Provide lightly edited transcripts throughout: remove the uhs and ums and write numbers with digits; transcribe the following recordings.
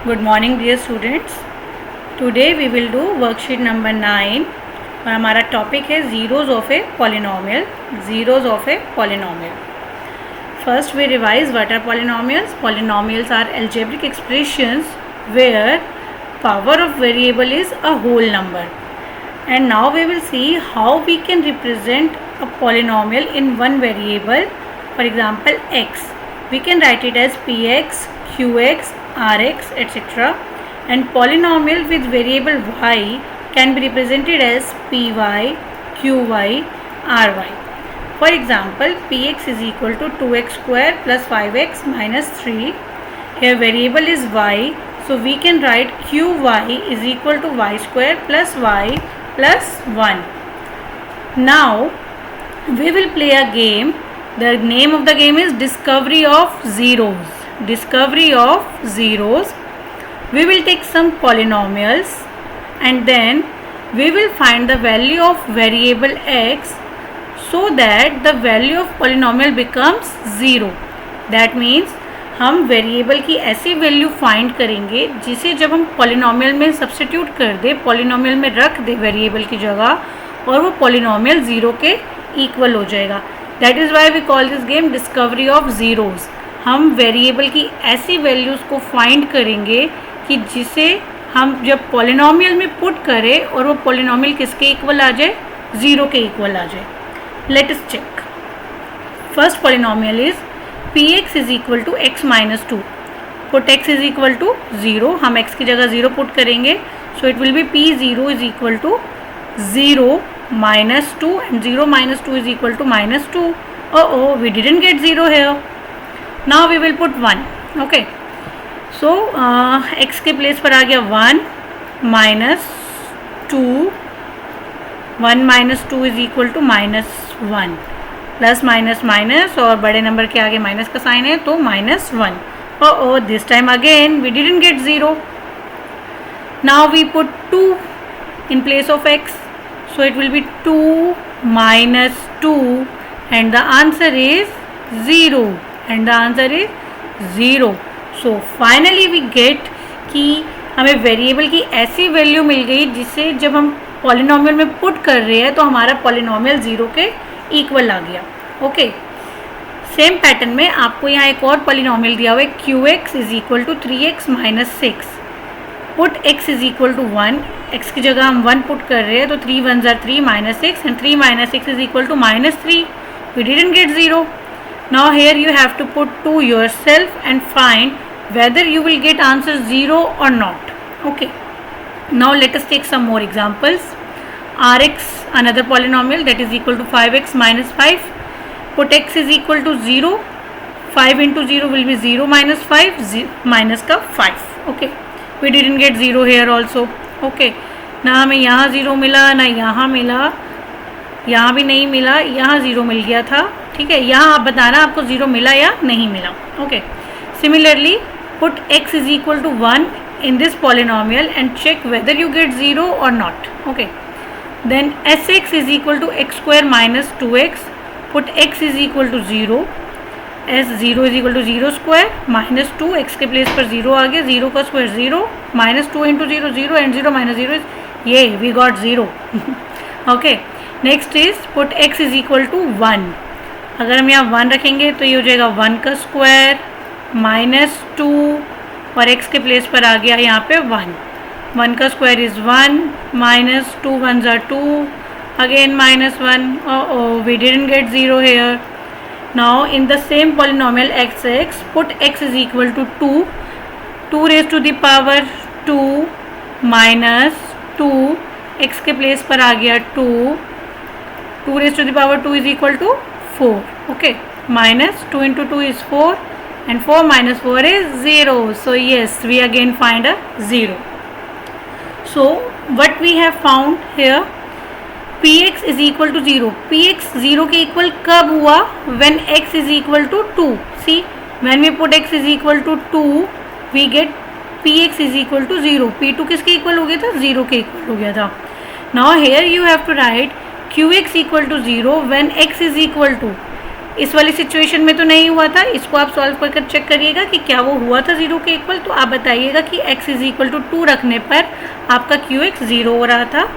Good morning dear students. Today we will do worksheet number 9 और हमारा topic है zeros of a polynomial. Zeros of a polynomial. First we revise what are polynomials. Polynomials are algebraic expressions where power of variable is a whole number. And now we will see how we can represent a polynomial in one variable. For example x. We can write it as px, qx, rx, etc. And polynomial with variable y can be represented as py, qy, ry. For example, px is equal to 2x square plus 5x minus 3. Here variable is y, so we can write qy is equal to y square plus y plus 1. Now we will play a game. The name of the game is Discovery of Zeros. Discovery of Zeros. We will take some polynomials and then we will find the value of variable x so that the value of polynomial becomes 0. That means हम variable की ऐसी value find करेंगे जिसे जब हम polynomial में substitute कर दे, polynomial में रख दे वेरिएबल की जगह, और वो पॉलिनोमियल ज़ीरो के इक्वल हो जाएगा. That is why we call this game discovery of zeros. हम वेरिएबल की ऐसी वैल्यूज़ को फाइंड करेंगे कि जिसे हम जब पॉलिनोमियल में पुट करें और वो पॉलिनोमियल किसके इक्वल आ जाए, ज़ीरो के इक्वल आ जाए. Let us check. First polynomial is px is equal to x minus 2. Put x is equal to 0. हम x की जगह 0 पुट करेंगे. So it will be p0 is equal to 0 minus 2 and 0 minus 2 is equal to minus 2. Oh, we didn't get 0 here. Now we will put 1. Okay. So x के place पर आ गया 1 minus 2. 1 minus 2 is equal to minus 1. Plus minus minus और बड़े number के आगे minus का sign है तो minus 1. Oh this time again we didn't get 0. Now we put 2 in place of x, so it will be 2 minus 2 and the answer is 0. And the answer is 0. So finally we get कि हमें variable की ऐसी value मिल गई जिसे जब हम polynomial में put कर रहे हैं तो हमारा पॉलिनोमियल 0 के इक्वल आ गया. ओके. सेम पैटर्न में आपको यहाँ एक और पॉलिनोमियल दिया हुआ है qx is equal to 3x minus 6. Put x is equal to 1. x की जगह हम 1 पुट कर रहे हैं तो 3 1 ज़ार 3 minus 6 and 3 minus 6 is equal to minus 3. We didn't get 0. Now here you have to put 2 yourself and find whether you will get answer 0 और not. Okay. Now let us take some more examples. rx another polynomial that is equal to 5x minus 5. Put x is equal to 0. 5 into 0 will be 0 minus 5, minus का 5. Okay. We didn't get 0 here also. Okay. ना हमें यहाँ 0 मिला ना यहाँ मिला, यहाँ भी नहीं मिला, यहाँ 0 मिल गया था. ठीक है. यहाँ आप बताना आपको 0 मिला या नहीं मिला. Okay. Similarly, put x is equal to 1 in this polynomial and check whether you get 0 or not. Okay. Then sx is equal to x square minus 2x. Put x is equal to 0. s0 is equal to 0 square minus 2. x के place पर 0 आ गया. 0 का square 0 minus 2 into 0 0 and 0 minus 0 is ये we got 0. Okay. Next is put x is equal to 1. अगर हम यहाँ 1 रखेंगे तो ये हो जाएगा 1 का स्क्वायर minus 2 और x के प्लेस पर आ गया यहाँ पे 1. 1 का स्क्वायर इज 1 माइनस 2 1 ज़ार 2 again minus 1. We didn't get 0 here. Now in the same polynomial x put x is equal to 2. 2 raise to the power 2 minus 2. x के प्लेस पर आ गया 2. 2 raise to the power 2 is equal to 4. Okay. Minus 2 into 2 is 4 and 4 minus 4 is 0. So yes, we again find a 0. So what we have found here, px is equal to 0. px 0 के equal कब हुआ? when x is equal to 2. See, when we put x is equal to 2, we get px is equal to 0. p2 किसके equal हो गया था? 0 के equal हो गया था. Now here you have to write qx equal to 0 when x is equal to इस वाली सिचुएशन में तो नहीं हुआ था, इसको आप सॉल्व कर चेक करिएगा कि क्या वो हुआ था 0 के इक्वल। तो आप बताइएगा कि x इज इक्वल टू 2 रखने पर आपका QX 0 हो रहा था।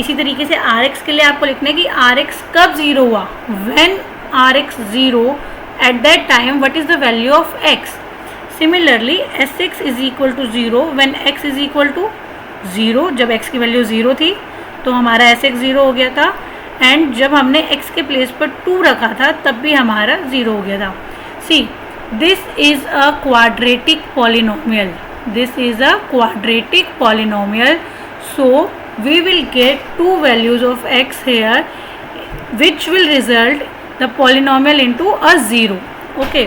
इसी तरीके से RX के लिए आपको लिखना है कि RX कब 0 हुआ, when RX 0 at that time what is the value of x। Similarly SX is equal to 0 when x is equal to 0, जब x की वैल्यू 0 थी तो हमारा SX 0 हो गया था, एंड जब हमने x के प्लेस पर 2 रखा था तब भी हमारा 0 हो गया था। See this is a quadratic polynomial, this is a quadratic polynomial, so we will get 2 values of x here which will result the polynomial into a 0. Okay,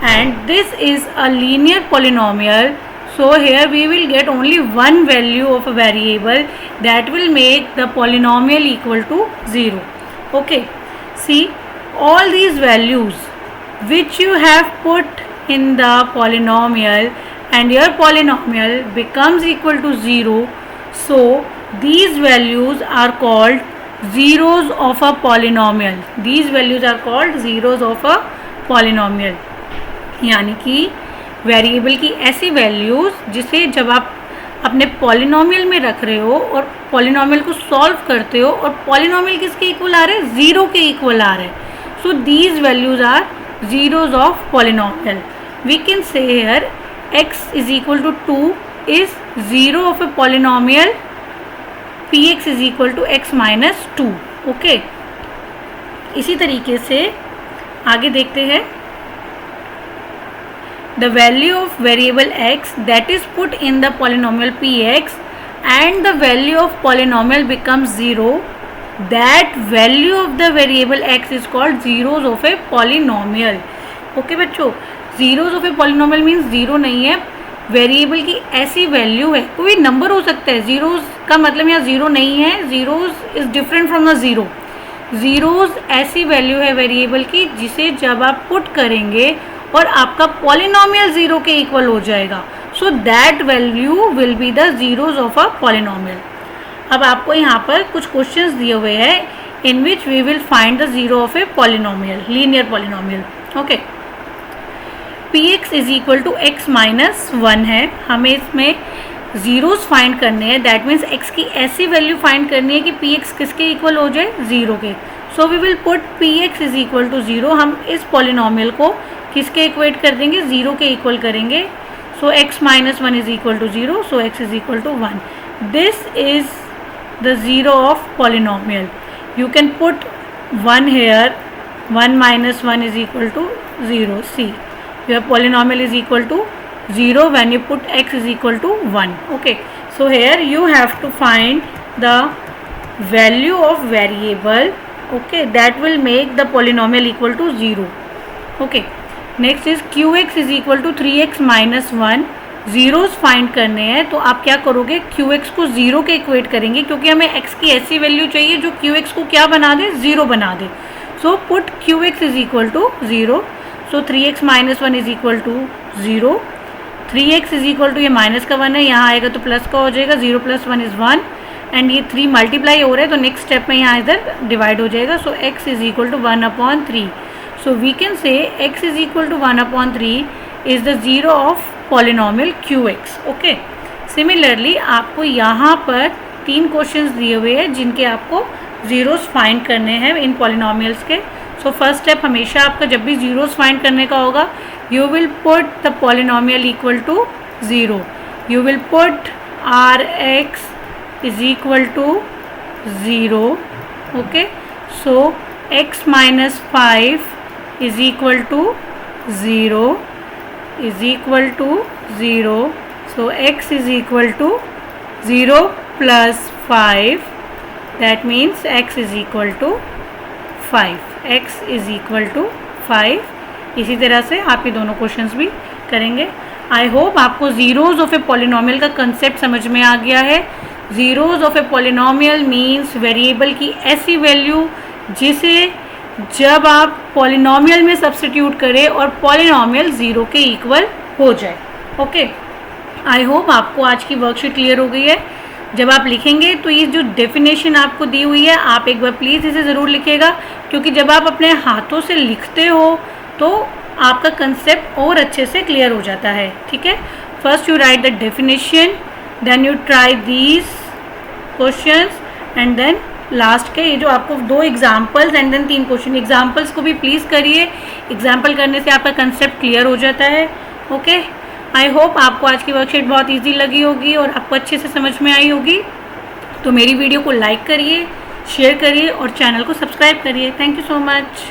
and this is a linear polynomial, so here we will get only one value of a variable that will make the polynomial equal to 0. Okay, see all these values which you have put in the polynomial and your polynomial becomes equal to 0, so these values are called zeros of a polynomial. These values are called zeros of a polynomial. यानी कि variable की ऐसी values जिसे जब आप अपने polynomial में रख रहे हो और पॉलिनोमियल को सॉल्व करते हो और पॉलिनोमियल किसके इक्वल आ रहे हैं, 0 के इक्वल आ रहे हैं, so these values are zeros of polynomial. We can say here x is equal to 2 is 0 of a polynomial px is equal to x minus 2. Okay, इसी तरीके से आगे देखते हैं. The value of variable x that is put in the polynomial px and the value of polynomial becomes 0, that value of the variable x is called zeros of a polynomial. Okay बच्चों, zeros of a polynomial means 0 नहीं है, variable की ऐसी value है, कोई number हो सकता है. जीरोज़ का मतलब यहाँ 0 नहीं है, zeros is different from the 0. Zeros ऐसी वैल्यू है वेरिएबल की जिसे जब आप पुट करेंगे और आपका पॉलिनोमियल 0 के इक्वल हो जाएगा, so that value will be the zeros of a polynomial. अब आपको यहाँ पर कुछ क्वेश्चंस दिए हुए हैं in which we will find the zero of a polynomial, linear polynomial. Okay, px is equal to x minus 1 है, हमें इसमें ज़ीरोज़ फाइंड करने हैं. दैट मीन्स x की ऐसी वैल्यू फाइंड करनी है कि px किसके इक्वल हो जाए, 0 के. So we will put px is equal to 0. हम इस पॉलिनोमियल को किसके इक्वेट कर देंगे, 0 के इक्वल करेंगे. So x minus 1 is equal to 0, so x is equal to 1. This is the zero of polynomial. You can put 1 here, 1 minus 1 is equal to 0. See, your polynomial is equal to 0 when you put x is equal to 1. Okay, so here you have to find the value of variable, okay, that will make the polynomial equal to 0. Okay, next is qx is equal to 3x minus 1. Zeros find करने हैं, तो आप क्या करोगे, qx को 0 के equate करेंगे क्योंकि हमें x की ऐसी वैल्यू चाहिए जो qx को क्या बना दे, 0 बना दे. So put qx is equal to 0. So 3x minus 1 is equal to 0. 3x is equal to, ये माइनस का 1 है, यहाँ आएगा तो प्लस का हो जाएगा. 0 प्लस 1 इज़ 1 एंड ये 3 मल्टीप्लाई हो रहा है तो नेक्स्ट स्टेप में यहाँ इधर डिवाइड हो जाएगा. So x is equal to 1/3. So we can say x is equal to 1/3 is the zero of polynomial qx. Okay, similarly आपको यहाँ पर 3 क्वेश्चंस दिए हुए हैं जिनके आपको ज़ीरोज़ फाइंड करने हैं इन पॉलिनोमियल्स के. सो फर्स्ट स्टेप हमेशा आपका जब भी ज़ीरोज़ फाइंड करने का होगा, you will put the polynomial equal to 0. You will put rx is equal to 0. Okay, so x minus 5 is equal to 0 is equal to 0. So x is equal to 0 plus 5. That means x is equal to 5. x is equal to 5. इसी तरह से आप ये दोनों questions भी करेंगे. I hope आपको zeros of a polynomial का कंसेप्ट समझ में आ गया है. Zeros of a polynomial means variable की ऐसी वैल्यू जिसे जब आप पॉलिनोमियल में सब्स्टिट्यूट करें और पॉलिनोमियल 0 के इक्वल हो जाए. ओके, आई होप आपको आज की वर्कशीट क्लियर हो गई है. जब आप लिखेंगे तो ये जो डेफिनेशन आपको दी हुई है आप एक बार प्लीज़ इसे ज़रूर लिखिएगा, क्योंकि जब आप अपने हाथों से लिखते हो तो आपका कंसेप्ट और अच्छे से क्लियर हो जाता है, ठीक है। First you write the definition, then you try these questions and then last के ये जो आपको 2 examples and then 3 question, examples को भी प्लीज़ करिए, एग्जाम्पल करने से आपका कंसेप्ट क्लियर हो जाता है। ओके, आई होप आपको आज की वर्कशीट बहुत इजी लगी होगी और आपको अच्छे से समझ में आई होगी। तो मेरी वीडियो को लाइक करिए, शेयर करिए और चैनल को सब्सक्राइब करिए। Thank you so much.